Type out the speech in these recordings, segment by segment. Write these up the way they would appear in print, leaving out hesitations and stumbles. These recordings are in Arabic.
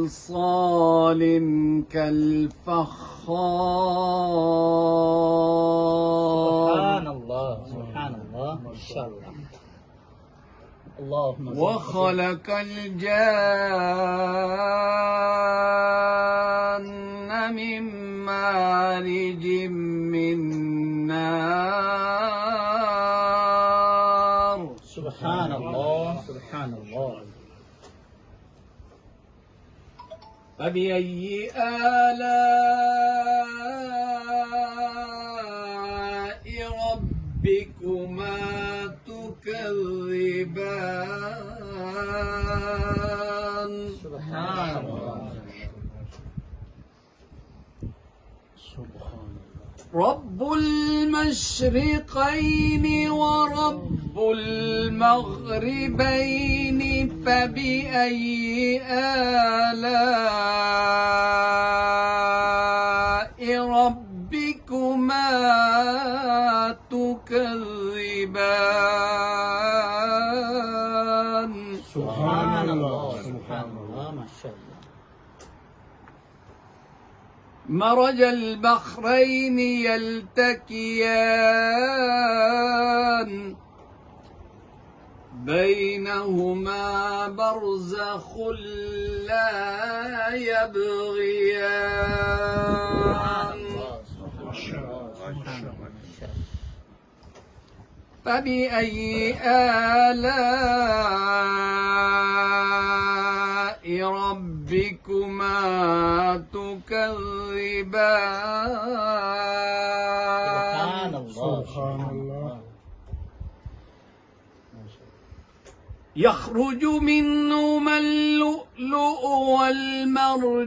صال كالفخار. سبحان الله سبحان الله ما شاء الله. اللهم وخلق الجان من مارج من نار. سبحان الله سبحان الله. فبأي آلاء ربكما تكذبان. سبحان الله. رب المشرقين ورب المغربين فبأي آلاء ربكما تكذبان. سبحان الله سبحان الله ما شاء الله. مرج البحرين يلتقيان بينهما برزخ لا يبغيان. فبأي آلاء ربكما تكذبان. سبحان الله. يخرج منهما اللؤلؤ والمرجان.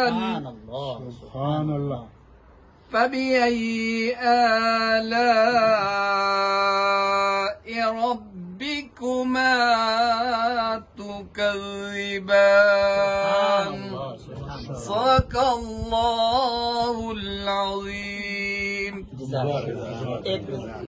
سبحان الله سبحان الله. فبأي آلاء ربكما تكذبان. صدق الله العظيم. جزاك الله.